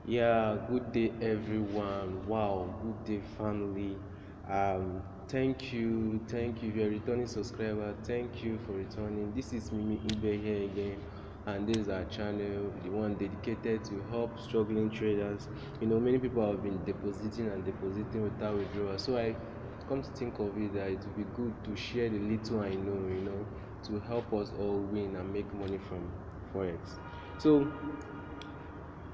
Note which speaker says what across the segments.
Speaker 1: Yeah, good day everyone. Wow, good day family. Thank you. If you're a returning subscriber, thank you for returning. This is Mimi Ibe here again, and this is our channel, the one dedicated to help struggling traders. Many people have been depositing and depositing without withdrawal. So I come to think of it that it would be good to share the little I know, to help us all win and make money from Forex. So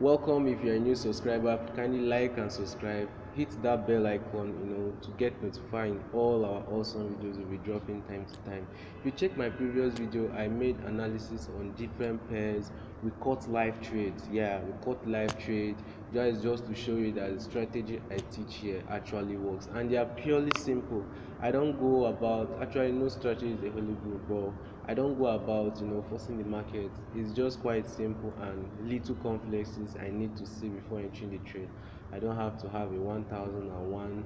Speaker 1: welcome. If you're a new subscriber, kindly like and subscribe. Hit that bell icon, to get notified in all our awesome videos we'll be dropping time to time. If you check my previous video, I made analysis on different pairs. We caught live trades. Yeah, we caught live trade. That is just to show you that the strategy I teach here actually works, and they are purely simple. I don't go about, actually no strategy is a holy book, but I don't go about forcing the market. It's just quite simple and little complexes I need to see before entering the trade. I don't have to have a 1001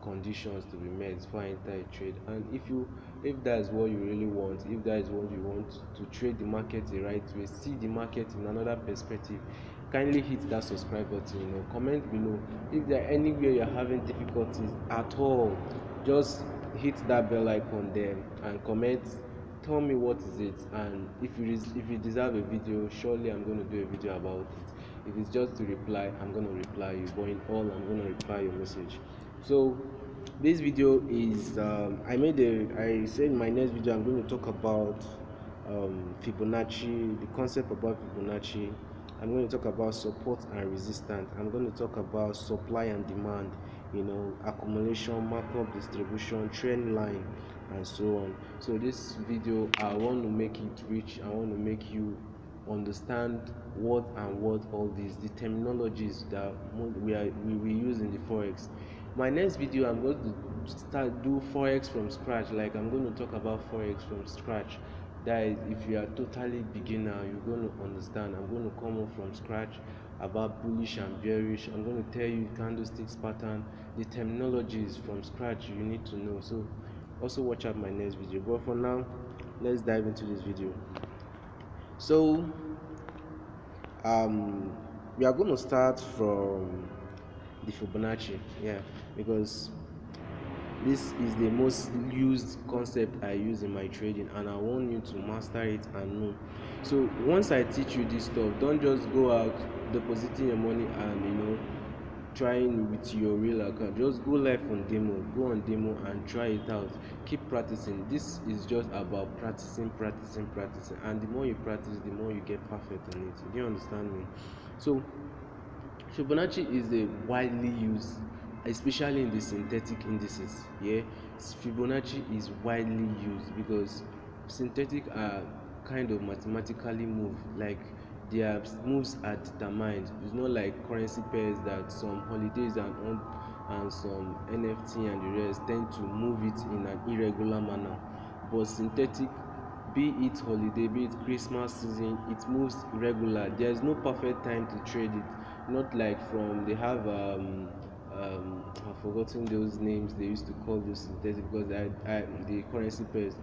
Speaker 1: conditions to be met before I enter a trade. And if that is what you really want, if that is what you want to trade the market the right way, see the market in another perspective, kindly hit that subscribe button. Comment below if there are anywhere you're having difficulties at all. Just hit that bell icon there and comment. Tell me what is it, and if you deserve a video, surely I'm going to do a video about it. If it's just to reply, I'm going to reply you, but in all, I'm going to reply your message. So this video is I said in my next video I'm going to talk about Fibonacci, the concept about Fibonacci. I'm going to talk about support and resistance. I'm going to talk about supply and demand, accumulation, markup, distribution, trend line, and so on. So this video, I want to make it rich. I want to make you understand what all these the terminologies that we use in the forex. My next video, I'm going to start do forex from scratch. Like, I'm going to talk about forex from scratch. That is, if you are totally beginner, you're going to understand. I'm going to come up from scratch about bullish and bearish. I'm going to tell you candlesticks pattern, the terminologies from scratch you need to know. So also watch out my next video, but for now, let's dive into this video. So we are going to start from the Fibonacci, yeah, because this is the most used concept I use in my trading, and I want you to master it and know. So once I teach you this stuff, don't just go out depositing your money and trying with your real account. Just go live on demo, go on demo and try it out. Keep practicing. This is just about practicing, and the more you practice, the more you get perfect on it. Do you understand me? So Fibonacci is a widely used, especially in the synthetic indices. Yeah, Fibonacci is widely used because synthetic are kind of mathematically moved, like their moves are determined. It's not like currency pairs that some holidays and some NFT and the rest tend to move it in an irregular manner. But synthetic, be it holiday, be it Christmas season, it moves regular. There's no perfect time to trade it. Not like from they have I've forgotten those names they used to call this synthetic, because the currency pairs,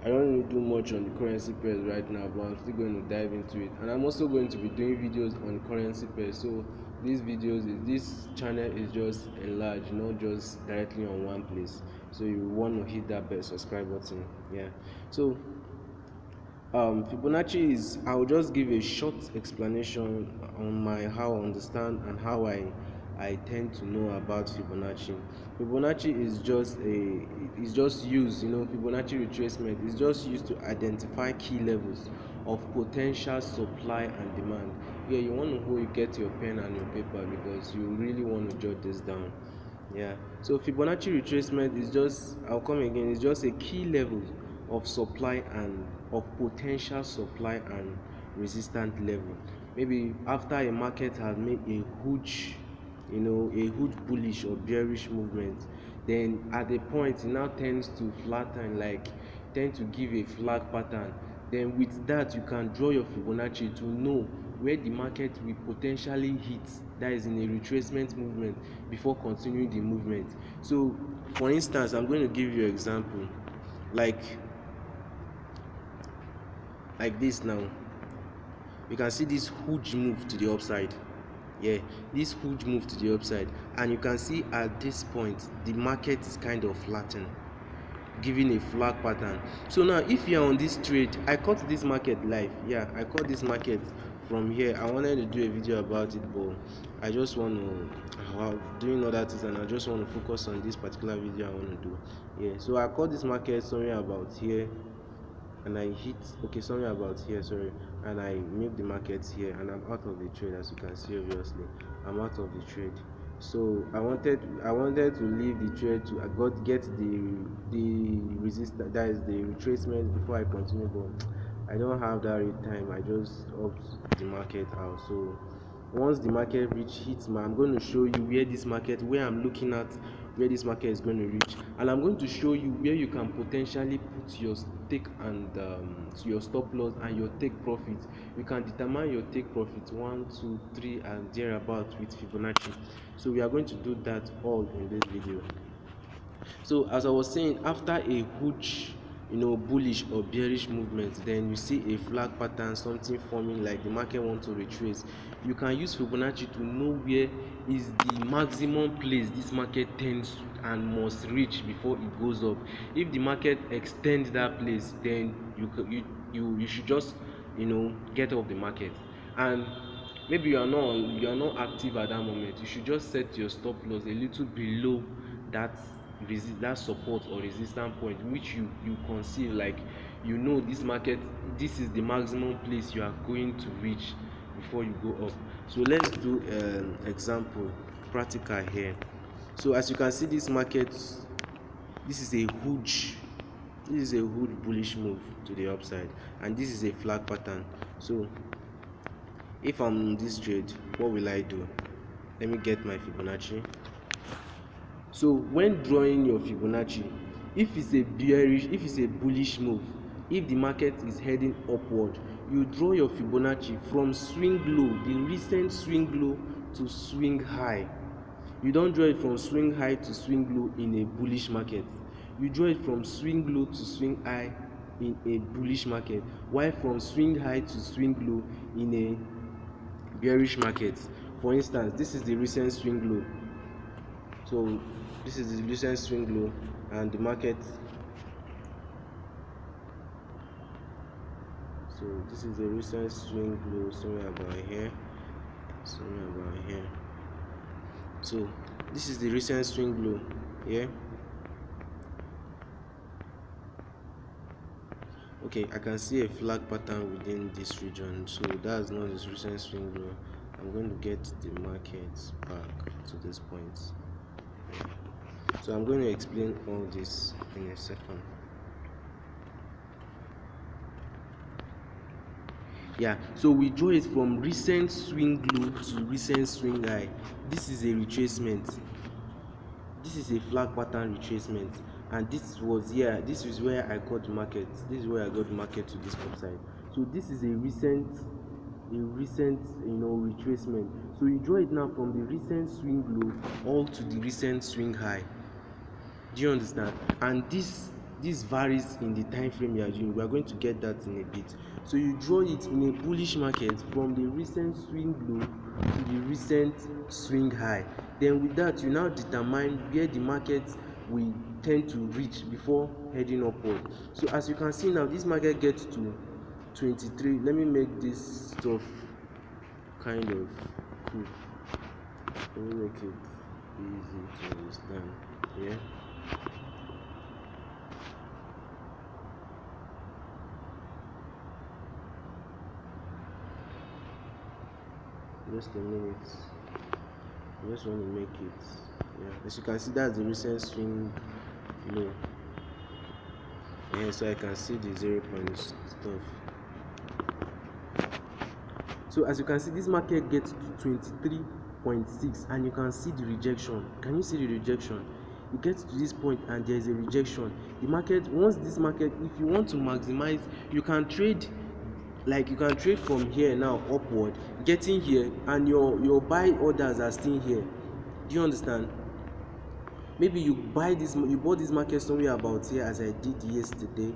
Speaker 1: I don't really do much on the currency pairs right now, but I'm still going to dive into it, and I'm also going to be doing videos on currency pairs. So this channel is just enlarged, not just directly on one place. So you want to hit that bell subscribe button. Yeah. So Fibonacci is, I'll just give a short explanation on my how I understand and how I tend to know about Fibonacci. Fibonacci is just used, Fibonacci retracement is just used to identify key levels of potential supply and demand. Yeah, you want to hold, you get your pen and your paper because you really want to jot this down. Yeah, so Fibonacci retracement is just, I'll come again, it's just a key level of supply and of potential supply and resistant level. Maybe after a market has made a huge bullish or bearish movement, then at a point it now tends to flatten, like tend to give a flag pattern. Then with that, you can draw your Fibonacci to know where the market will potentially hit, that is in a retracement movement, before continuing the movement. So for instance, I'm going to give you an example, like this now. You can see this huge move to the upside. Yeah, this huge move to the upside, and you can see at this point the market is kind of flattened, giving a flag pattern. So now if you are on this trade, I caught this market live. Yeah, I caught this market from here. I wanted to do a video about it, but I just want to doing other things, and I just want to focus on this particular video I want to do. Yeah, so I caught this market somewhere about here, and I hit, okay, somewhere about here, sorry, and I make the market here, and I'm out of the trade. As you can see, obviously I'm out of the trade. So I wanted to leave the trade to get the resistance, that is the retracement, before I continue, but I don't have that time. I just upped the market out. So once the market hits I'm going to show you where I'm looking at, where this market is going to reach, and I'm going to show you where you can potentially put your take and your stop loss and your take profit. You can determine your take profit 1, 2, 3 and thereabout with Fibonacci. So we are going to do that all in this video. So as I was saying, after a huge bullish or bearish movement, then you see a flag pattern, something forming like the market wants to retrace. You can use Fibonacci to know where is the maximum place this market tends and must reach before it goes up. If the market extends that place, then you should just get off the market. And maybe you are not active at that moment, you should just set your stop loss a little below that support or resistance point, which you conceive like this market, this is the maximum place you are going to reach before you go up. So let's do an example, practical here. So as you can see, this market, this is a huge bullish move to the upside, and this is a flag pattern. So if I'm in this trade, what will I do? Let me get my Fibonacci. So when drawing your Fibonacci, if it's a bullish move, if the market is heading upward, you draw your Fibonacci from swing low, the recent swing low to swing high. You don't draw it from swing high to swing low in a bullish market. You draw it from swing low to swing high in a bullish market, while from swing high to swing low in a bearish market. For instance, this is the recent swing low. So this is the recent swing low, and the market, so this is the recent swing low, somewhere about here. So this is the recent swing low. Yeah, okay, I can see a flag pattern within this region, so that's not this recent swing low. I'm going to get the market back to this point. So I'm going to explain all this in a second. Yeah, so we draw it from recent swing low to recent swing high. This is a retracement. This is a flag pattern retracement, and this is where I got the market. This is where I got the market to this upside. So this is a recent retracement. So you draw it now from the recent swing low all to the recent swing high. Do you understand? And this varies in the time frame you are doing. We are going to get that in a bit. So you draw it in a bullish market from the recent swing low to the recent swing high. Then with that, you now determine where the market will tend to reach before heading upward. So as you can see now, this market gets to 23. Let me make this stuff kind of cool. Let me make it easy to understand. Yeah. Just a minute. I just want to make it. Yeah. As you can see, that's the recent swing low. Yeah, so I can see the 0 point stuff. So as you can see, this market gets to 23.6, and you can see the rejection. Can you see the rejection? It gets to this point and there is a rejection. The market, once this market, if you want to maximize, you can trade from here now upward, getting here, and your buy orders are still here. Do you understand? Maybe you bought this market somewhere about here, as I did yesterday.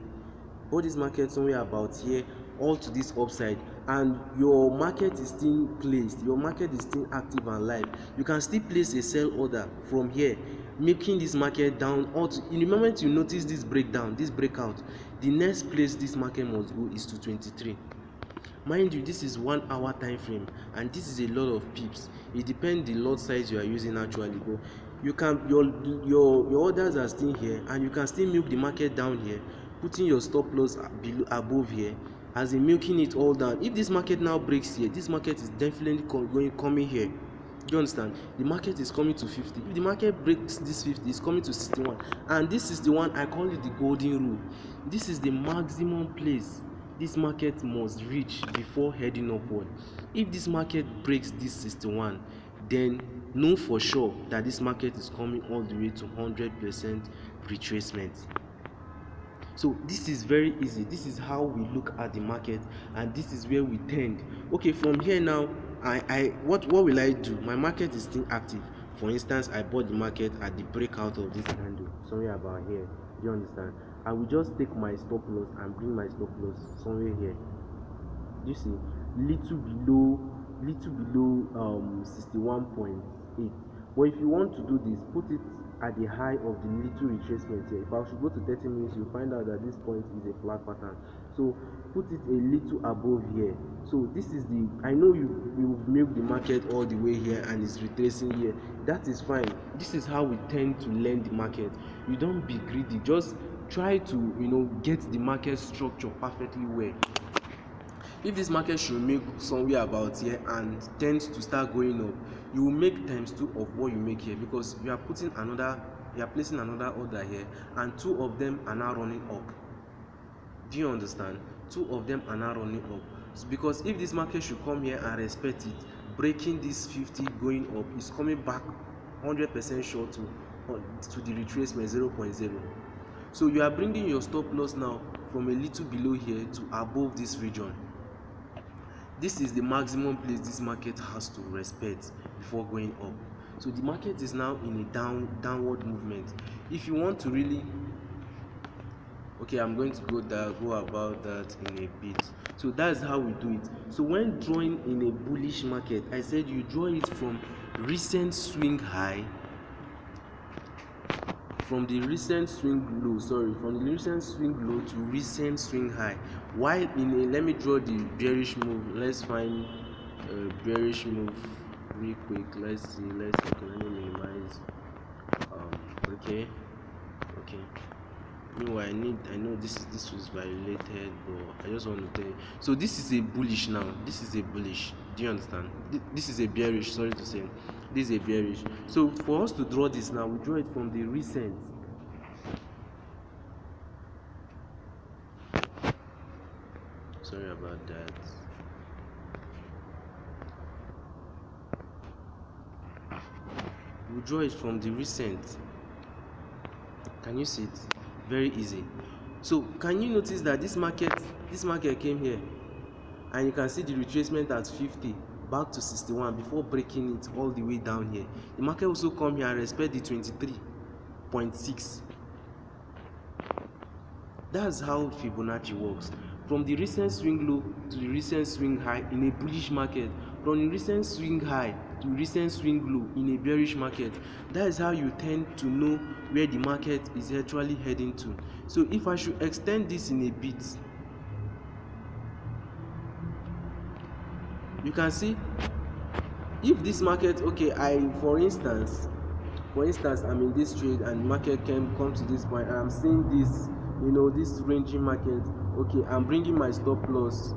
Speaker 1: Bought this market somewhere about here, all to this upside, and your market is still placed, your market is still active and live, you can still place a sell order from here, making this market down. Or in the moment you notice this breakdown, this breakout, the next place this market must go is to 23. Mind you, this is 1 hour time frame, and this is a lot of pips. It depends the lot size you are using actually, but you can, your orders are still here, and you can still milk the market down here, putting your stop loss below, above here, as in milking it all down. If this market now breaks here, this market is definitely coming here. Do you understand? The market is coming to 50. If the market breaks this 50, it's coming to 61, and this is the one I call it the golden rule. This is the maximum place this market must reach before heading upward. If this market breaks this 61, then know for sure that this market is coming all the way to 100% retracement. So this is very easy. This is how we look at the market, and this is where we tend. Okay, from here now, what will I do? My market is still active. For instance, I bought the market at the breakout of this candle, somewhere about here. Do you understand? I will just take my stop loss and bring my stop loss somewhere here. You see, little below 61.8. But if you want to do this, put it at the high of the little retracement here. If I should go to 30 minutes, you'll find out that this point is a flat pattern. So put it a little above here. So this is the, I know you milk the market all the way here and it's retracing here. That is fine. This is how we tend to learn the market. You don't be greedy. Just try to get the market structure perfectly well. If this market should make somewhere about here and tends to start going up, you will make ×2 of what you make here, because you are placing another order here, and 2 of them are now running up. Do you understand? 2 of them are now running up. So because if this market should come here and respect it, breaking this 50 going up, is coming back 100% short to the retracement 0.0. So you are bringing your stop loss now from a little below here to above this region. This is the maximum place this market has to respect before going up. So the market is now in a downward movement. If you want to really, okay, I'm going to go about that in a bit. So that's how we do it. So when drawing in a bullish market, I said you draw it from recent swing high, from the recent swing low to recent swing high. While let me draw the bearish move. Let's find a bearish move real quick. Let's see. Let me minimize. Okay. Meanwhile, I know this was violated, but I just want to tell you. So this is a bullish now. This is a bullish. Do you understand? This is a bearish. Sorry to say, this is a bearish. So for us to draw this now, we draw it from the recent. Sorry about that. We draw it from the recent. Can you see it? Very easy. So can you notice that this market came here, and you can see the retracement at 50 back to 61 before breaking it all the way down here. The market also come here and respect the 23.6. That's how Fibonacci works. From the recent swing low to the recent swing high in a bullish market, from the recent swing high to recent swing low in a bearish market. That is how you tend to know where the market is actually heading to. So if I should extend this in a bit, you can see if this market, okay, for instance I'm in this trade and the market can come to this point, and I'm seeing this, this ranging market. Okay, I'm bringing my stop loss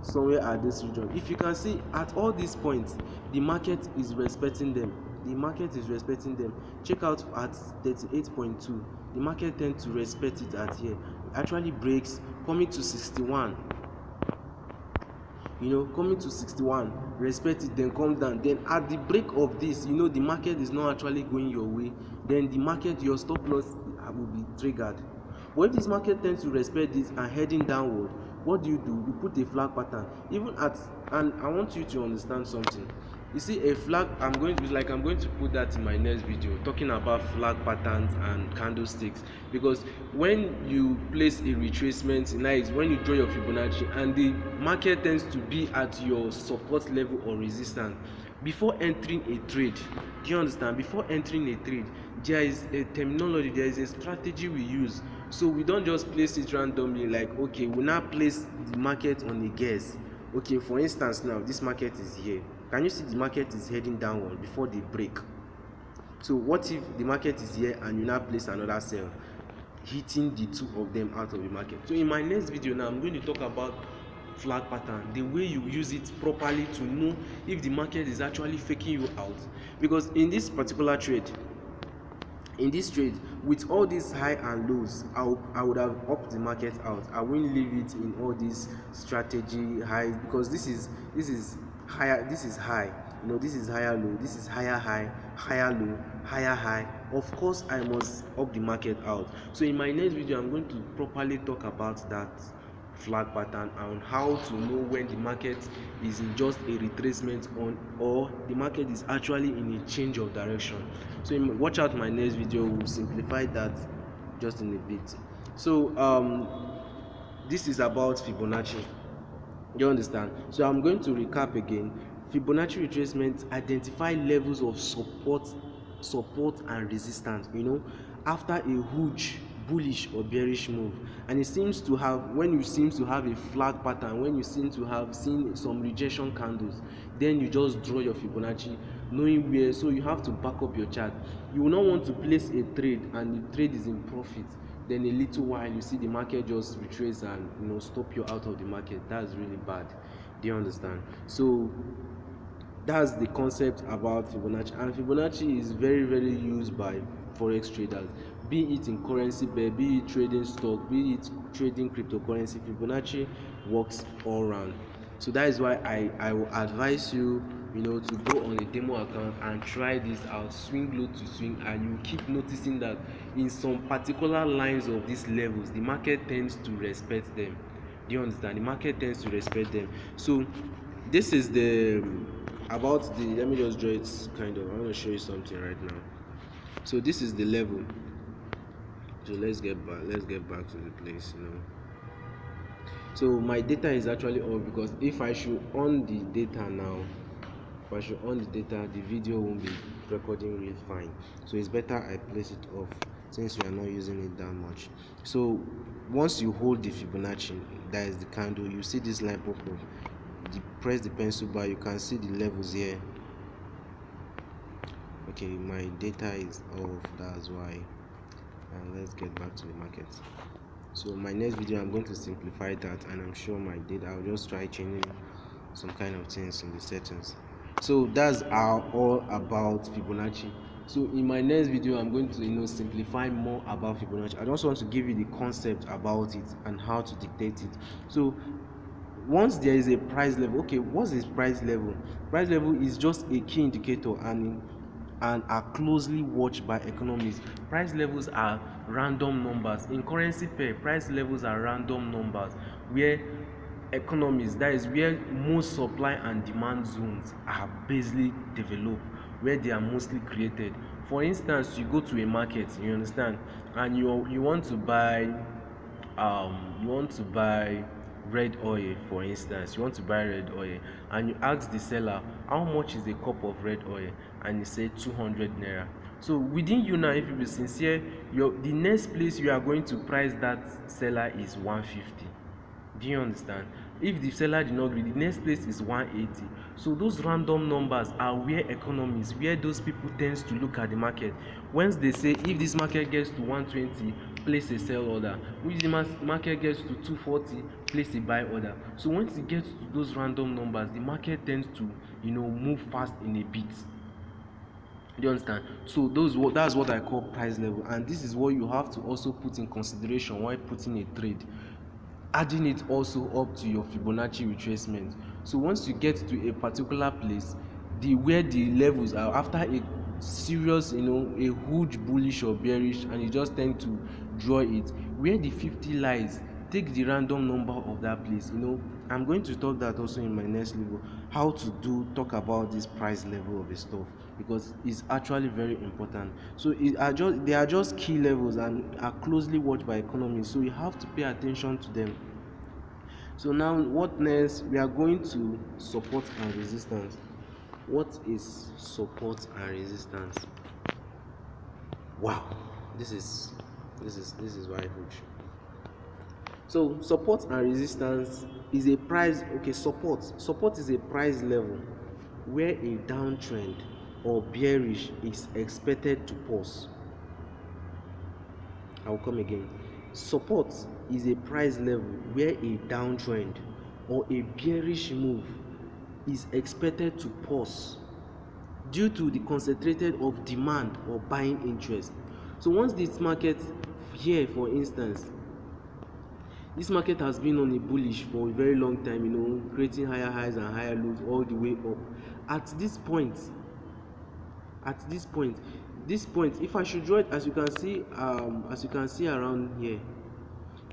Speaker 1: somewhere at this region. If you can see at all these points, the market is respecting them. Check out at 38.2. The market tends to respect it at here. It actually breaks, coming to 61. Coming to 61, respect it, then come down. Then at the break of this, the market is not actually going your way. Then the market, your stop loss will be triggered. But if this market tends to respect this and heading downward, what do? You put a flag pattern. And I want you to understand something. You see a flag, I'm going to put that in my next video, talking about flag patterns and candlesticks. Because when you place a retracement, nice, when you draw your Fibonacci and the market tends to be at your support level or resistance, before entering a trade, do you understand, before entering a trade, there is a terminology, there is a strategy we use. So we don't just place it randomly, like okay, we now place the market on a guess. Okay, for instance, now this market is here. Can you see the market is heading downward before they break? So what if the market is here and you now place another sell, hitting the two of them out of the market? So in my next video now, I'm going to talk about flag pattern, the way you use it properly to know if the market is actually faking you out. Because in this particular trade, with all these high and lows, I would have upped the market out. I won't leave it in all this strategy high, because this is higher, this is high, you know, this is higher low, this is higher high, higher low, higher high. Of course I must up the market out. So in my next video, I'm going to properly talk about that flag pattern and how to know when the market is in just a retracement on, or the market is actually in a change of direction. So watch out my next video, will simplify that just in a bit. So this is about Fibonacci, you understand. So I'm going to recap again. Fibonacci retracement identify levels of support and resistance, you know, after a huge bullish or bearish move. And it seems to have, when you seem to have a flag pattern, when you seem to have seen some rejection candles, then you just draw your Fibonacci, knowing where. So you have to back up your chart. You will not want to place a trade and the trade is in profit, then a little while you see the market just retrace and, you know, stop you out of the market. That's really bad. Do you understand? So that's the concept about Fibonacci. And Fibonacci is very, very used by forex traders, be it in currency pair, be it trading stock, be it trading cryptocurrency. Fibonacci works all round. So that is why I will advise you, you know, to go on a demo account and try this out, swing low to swing, and you keep noticing that in some particular lines of these levels, the market tends to respect them. Do you understand? The market tends to respect them. So this is the about the, let me just draw it kind of, I want to show you something right now. So this is the level. So let's get back to the place, you know. So my data is actually off, because if I should on the data now, if I should on the data, the video won't be recording real fine. So it's better I place it off, since we are not using it that much. So once you hold the Fibonacci, that is the candle, you see this line pop up, press the pencil bar, you can see the levels here. Okay, my data is off, that's why. And let's get back to the market. So my next video, I'm going to simplify that, and I'm sure my data, I'll just try changing some kind of things in the settings. So that's all about Fibonacci. So in my next video, I'm going to, you know, simplify more about Fibonacci. I just want to give you the concept about it and how to dictate it. So once there is a price level, okay, what's this price level? Price level is just a key indicator and are closely watched by economists. Price levels are random numbers. In currency pair, price levels are random numbers where economies, that is where most supply and demand zones are basically developed, where they are mostly created. For instance, you go to a market, you understand, and you want to buy red oil. For instance, you want to buy red oil and you ask the seller, how much is a cup of red oil? And he said 200 naira. So within you now, if you be sincere, the next place you are going to price that seller is 150. Do you understand? If the seller did not agree, the next place is 180. So those random numbers are where economies, where those people tends to look at the market. Once they say, if this market gets to 120, place a sell order. If the market gets to 240, place a buy order. So once it gets to those random numbers, the market tends to, you know, move fast in a bit. Do you understand? So that's what I call price level, and this is what you have to also put in consideration while putting a trade, adding it also up to your Fibonacci retracement. So once you get to a particular place, where the levels are after a serious, you know, a huge bullish or bearish, and you just tend to draw it where the 50 lies, take the random number of that place. You know, I'm going to talk that also in my next level, how to talk about this price level of a stuff, because it's actually very important. So they are just key levels and are closely watched by economists, so you have to pay attention to them. So now what next? We are going to support and resistance. What is support and resistance? Wow, this is why huge. So support and resistance is a price. Okay, support is a price level where a downtrend or bearish is expected to pause. I will come again. Support is a price level where a downtrend or a bearish move is expected to pause due to the concentrated of demand or buying interest. So once this market here, for instance, this market has been on a bullish for a very long time, creating higher highs and higher lows all the way up. At this point, if I should draw it, as you can see around here,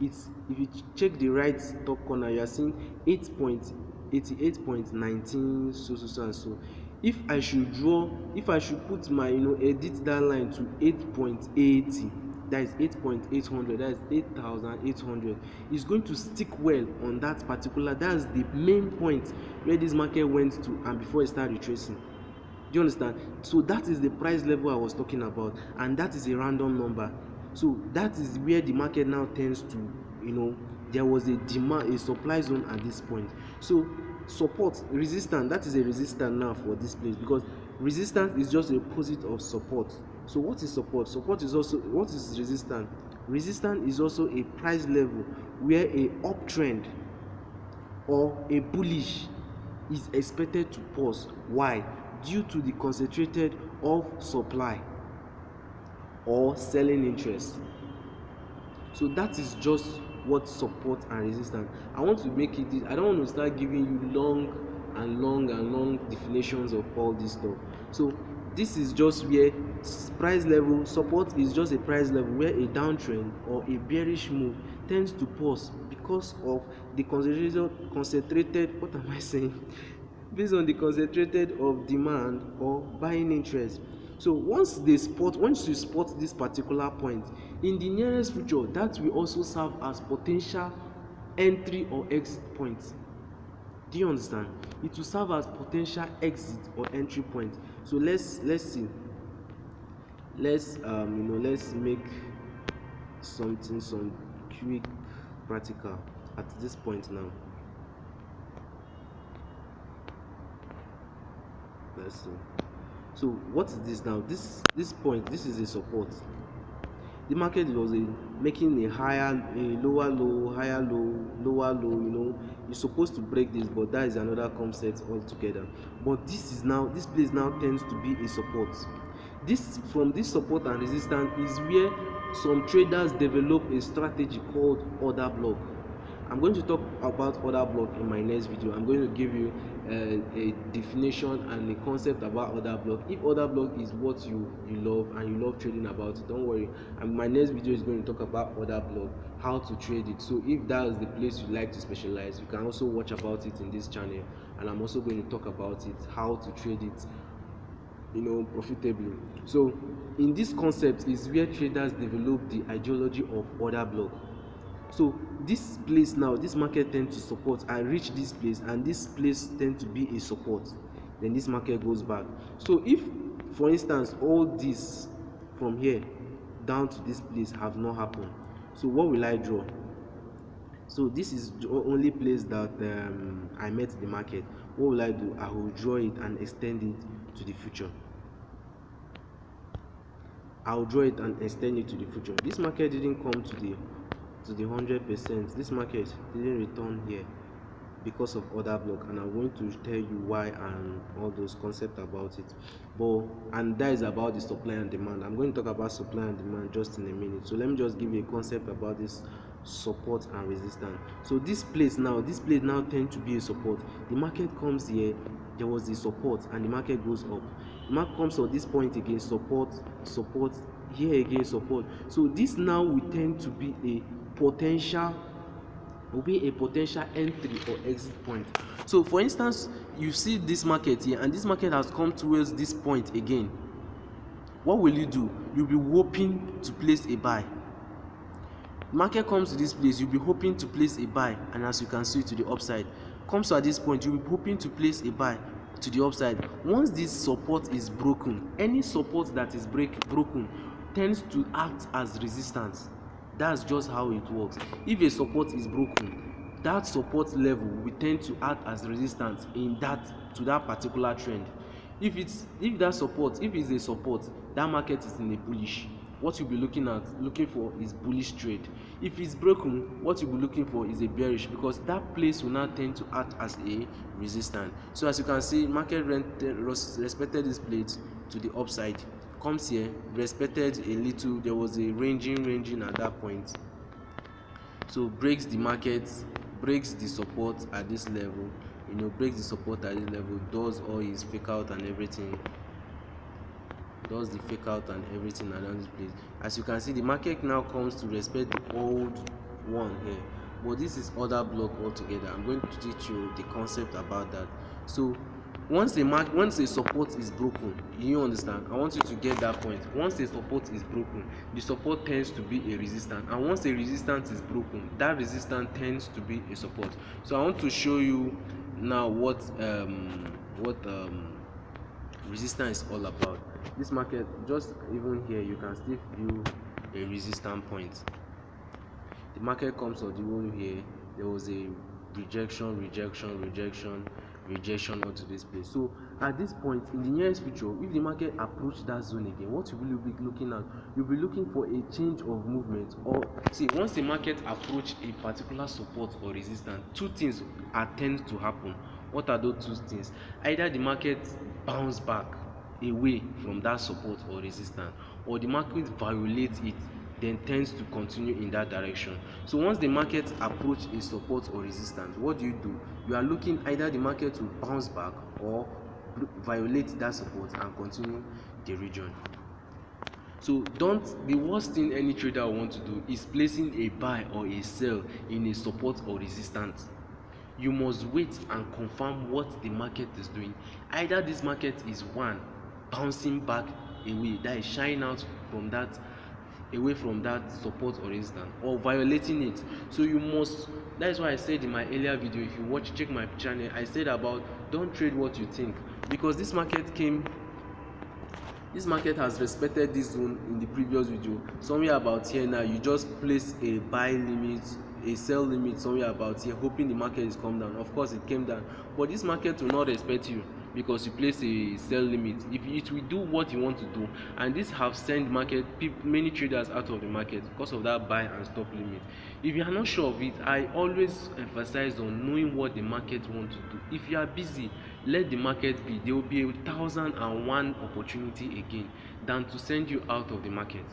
Speaker 1: it's, if you check the right top corner, you are seeing 8.88.19 so and so. If I should put my edit that line to 8.80, that is 8.800, that is 8,800, it's going to stick well on that particular. That's the main point where this market went to and before it started retracing. Do you understand? So that is the price level I was talking about, and that is a random number. So that is where the market now tends to, there was a supply zone at this point. So support, resistance, that is a resistance now for this place, because resistance is just the opposite of support. So what is support? Support is also, what is resistance? Resistance is also a price level where a uptrend or a bullish is expected to pause. Why? Due to the concentrated of supply or selling interest. So that is just what support and resistance. I want to make it, I don't want to start giving you long definitions of all this stuff. So this is just where price level, support is just a price level where a downtrend or a bearish move tends to pause because of the concentrated what am I saying based on the concentrated of demand or buying interest. So once you spot this particular point in the nearest future, that will also serve as potential entry or exit points. Do you understand? It will serve as potential exit or entry point. So let's see. Let's make some quick practical at this point now. Let's see. So what is this now? This point, this is a support. The market was making a lower low, higher low, lower low. You're supposed to break this, but that is another concept altogether. But this place now tends to be a support. From this support and resistance is where some traders develop a strategy called order block. I'm going to talk about order block in my next video. I'm going to give you a definition and a concept about order block. If order block is what you love and you love trading about it, don't worry. And my next video is going to talk about order block, how to trade it. So if that is the place you like to specialize, you can also watch about it in this channel. And I'm also going to talk about it, how to trade it profitably. So in this concept is where traders develop the ideology of order block. So this place now, this market tends to support and reach this place, and this place tends to be a support. Then this market goes back. So if, for instance, all this from here down to this place have not happened, so what will I draw? So this is the only place that I met the market. What will I do? I will draw it and extend it to the future. I'll draw it and extend it to the future. This market didn't come to the 100%. This market didn't return here because of order block, and I'm going to tell you why and all those concepts about it. And that is about the supply and demand. I'm going to talk about supply and demand just in a minute. So let me just give you a concept about this support and resistance. So this place now tends to be a support. The market comes here, there was the support, and the market goes up. The market comes to this point again, support, here again, support. So this now will tend to be a potential entry or exit point. So for instance, you see this market here, and this market has come towards this point again. What will you do? You'll be hoping to place a buy. Market comes to this place, you'll be hoping to place a buy, and as you can see, to the upside. Comes to at this point, you'll be hoping to place a buy to the upside. Once this support is broken, any support that is broken tends to act as resistance. That's just how it works. If a support is broken, that support level will tend to act as resistance in that to that particular trend. If it's a support, that market is in a bullish. What you'll be looking for is bullish trade. If it's broken, what you'll be looking for is a bearish, because that place will now tend to act as a resistance. So as you can see, market respected this plate to the upside. Comes here, respected a little. There was a ranging at that point. So breaks the market, breaks the support at this level. Breaks the support at this level, does all his fake out and everything. Does the fake out and everything around this place. As you can see, the market now comes to respect the old one here, but this is other block altogether. I'm going to teach you the concept about that. So once a support is broken, you understand, I want you to get that point. Once a support is broken, the support tends to be a resistance, and once a resistance is broken, that resistance tends to be a support. So I want to show you now what resistance is all about. This market, just even here, you can still feel a resistance point. The market comes to the wall here. There was a rejection onto this place. So at this point, in the nearest future, if the market approach that zone again, what you will be looking at, you'll be looking for a change of movement. Or see, once the market approach a particular support or resistance, two things tend to happen. What are those two things? Either the market bounce back away from that support or resistance, or the market violates it, then tends to continue in that direction. So once the market approach a support or resistance, what do? You are looking either the market will bounce back or violate that support and continue the region. So the worst thing any trader will want to do is placing a buy or a sell in a support or resistance. You must wait and confirm what the market is doing. Either this market is bouncing back away, that is shying out from that, away from that support or resistance, or violating it. So you must, that is why I said in my earlier video, if you check my channel, I said about don't trade what you think, because this market has respected this zone in the previous video. Somewhere about here now, you just place a buy limit, a sell limit somewhere about here, hoping the market is come down. Of course it came down, but this market will not respect you because you place a sell limit. If it will do what you want to do, and this have sent many traders out of the market because of that buy and stop limit. If you are not sure of it, I always emphasize on knowing what the market wants to do. If you are busy, let the market be. There will be 1,001 opportunity again than to send you out of the market.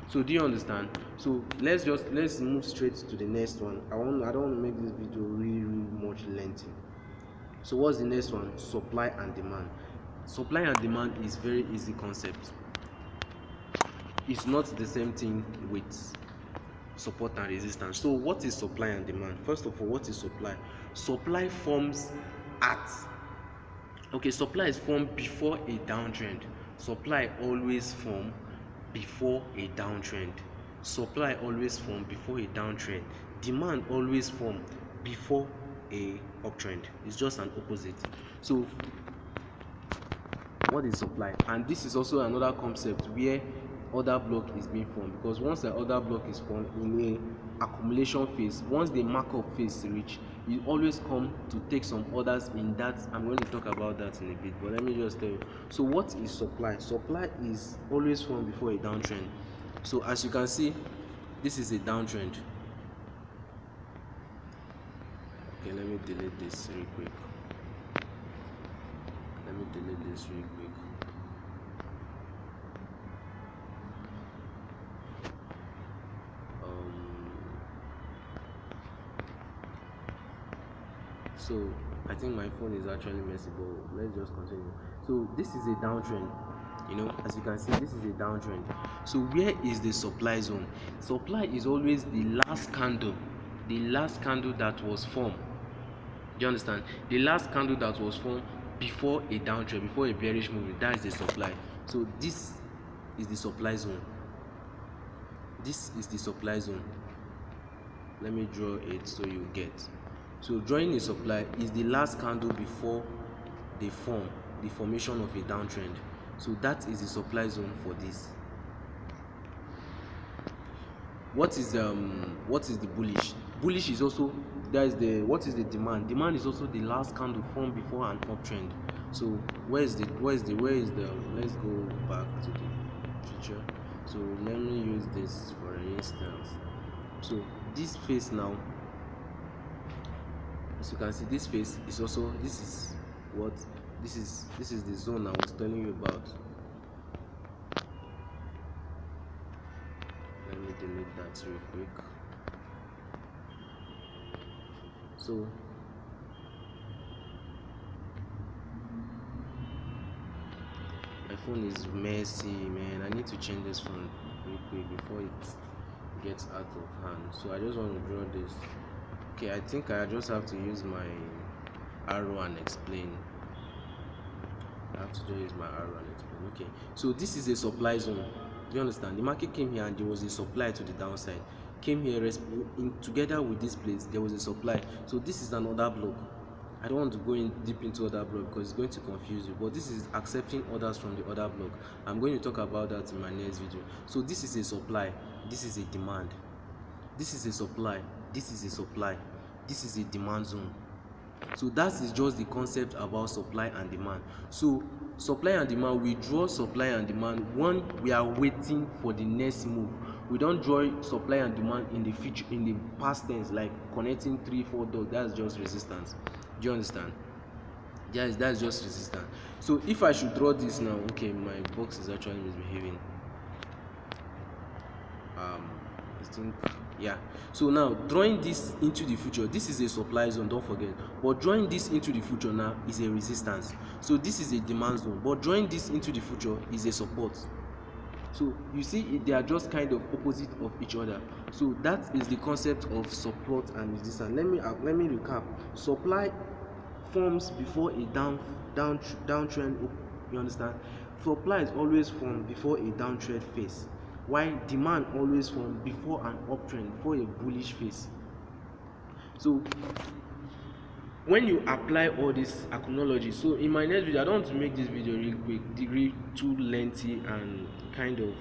Speaker 1: So do you understand? So let's move straight to the next one. I don't want to make this video really much lengthy. So what's the next one? Supply and demand. Supply and demand is very easy concept. It's not the same thing with support and resistance. So what is supply and demand? First of all, what is supply? Supply forms supply is formed before a downtrend. Supply always form before a downtrend. Supply always form before a downtrend. Demand always form before a uptrend. It's just an opposite. So what is supply? And this is also another concept where other block is being formed, because once the other block is formed in a accumulation phase, once the markup phase reach, you always come to take some orders in that. I'm going to talk about that in a bit, but let me just tell you. So what is supply? Supply is always formed before a downtrend. So as you can see, this is a downtrend. Okay, let me delete this real quick. So I think my phone is actually messy, but let's just continue. So this is a downtrend. As you can see, this is a downtrend. So where is the supply zone? Supply is always the last candle that was formed Do you understand? The last candle that was formed before a downtrend, before a bearish movement, that is the supply. So this is the supply zone. This is the supply zone. Let me draw it so you get. So drawing a supply is the last candle before the formation of a downtrend. So that is the supply zone for this. What is the bullish? Bullish is also, that is the, what is the demand? Demand is also the last candle formed before an uptrend. So where is the let's go back to the future. So let me use this for instance. So this phase now, as you can see, this phase is also, this is the zone I was telling you about. Let me delete that real quick. So my phone is messy, man. I need to change this phone real quick before it gets out of hand. So I just want to draw this. Okay, I think I just have to use my arrow and explain. I have to just use my arrow and explain. Okay, so this is a supply zone. Do you understand? The market came here and there was a supply to the downside. Came here together with this place, there was a supply. So this is another block. I don't want to go in deep into other block because it's going to confuse you, but this is accepting orders from the other block. I'm going to talk about that in my next video. So this is a supply, this is a demand. This is a supply, this is a supply, this is a demand zone. So that is just the concept about supply and demand. So supply and demand, we draw supply and demand when we are waiting for the next move. We don't draw supply and demand in the future, in the past tense, like connecting 3-4 dots. That's just resistance. Do you understand? Yes, that's just resistance. So if I should draw this now, okay, my box is actually misbehaving. I think, yeah. So now drawing this into the future, this is a supply zone, don't forget. But drawing this into the future now is a resistance. So this is a demand zone, but drawing this into the future is a support. So you see, they are just kind of opposite of each other. So that is the concept of support and resistance. Let me recap. Supply forms before a downtrend. You understand? Supply is always formed before a downtrend phase, while demand always forms before an uptrend, before a bullish phase. So when you apply all this chronology, so in my next video, I don't want to make this video real quick, degree too lengthy and kind of,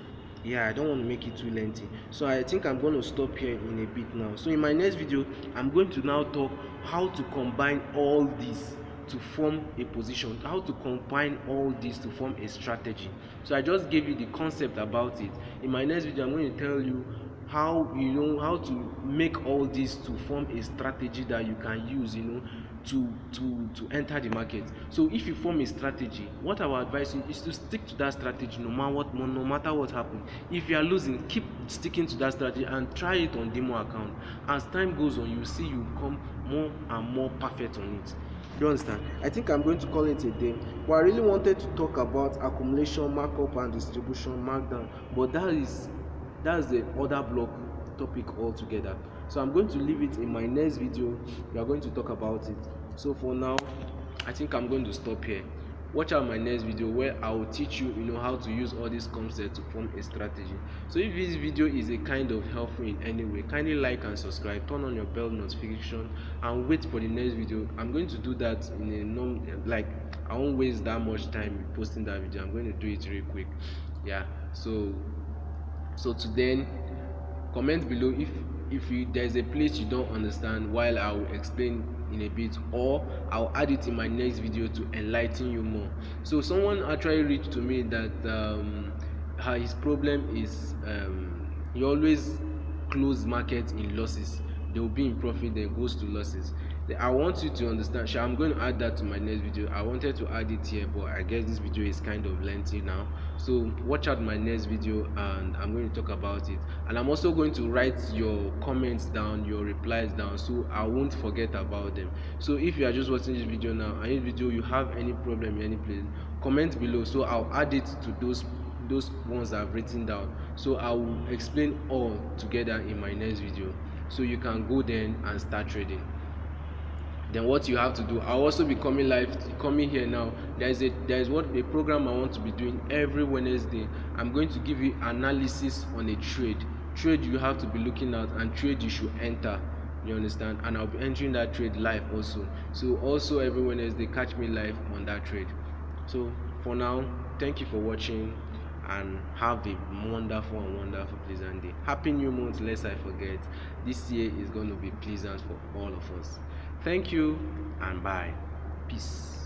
Speaker 1: yeah, I don't want to make it too lengthy. So I think I'm going to stop here in a bit now. So in my next video, I'm going to now talk how to combine all this to form a position, how to combine all this to form a strategy. So I just gave you the concept about it. In my next video, I'm going to tell you how to make all this to form a strategy that you can use, to enter the market. So if you form a strategy, what I would advise you is to stick to that strategy no matter what happens. If you are losing, keep sticking to that strategy and try it on demo account. As time goes on, you see you become more and more perfect on it. Do you understand? I think I'm going to call it a day. But I really wanted to talk about accumulation, markup, and distribution, markdown. But that's the other block topic altogether. So I'm going to leave it in my next video. We are going to talk about it. So for now, I think I'm going to stop here. Watch out my next video where I will teach you, how to use all these concepts to form a strategy. So if this video is a kind of helpful in any way, kindly like and subscribe, turn on your bell notification, and wait for the next video. I'm going to do that in a I won't waste that much time posting that video. I'm going to do it real quick. Yeah. So to then comment below if there's a place you don't understand, while I will explain in a bit, or I'll add it in my next video to enlighten you more. So someone actually reached to me that his problem is he always close market in losses. They will be in profit, then goes to losses. I want you to understand. Sure, I'm going to add that to my next video. I wanted to add it here, but I guess this video is kind of lengthy now. So watch out my next video, and I'm going to talk about it. And I'm also going to write your comments down, your replies down, so I won't forget about them. So if you are just watching this video now, and this video you have any problem in any place, comment below, so I'll add it to those ones I've written down. So I will explain all together in my next video, so you can go then and start trading. then what you have to do, I'll also be coming here now. There is a program I want to be doing every Wednesday. I'm going to give you analysis on a trade you have to be looking at, and trade you should enter. You understand? And I'll be entering that trade live also. So also every Wednesday, catch me live on that trade. So for now, thank you for watching, and have a wonderful and wonderful pleasant day. Happy new month, lest I forget. This year is going to be pleasant for all of us. Thank you and bye. Peace.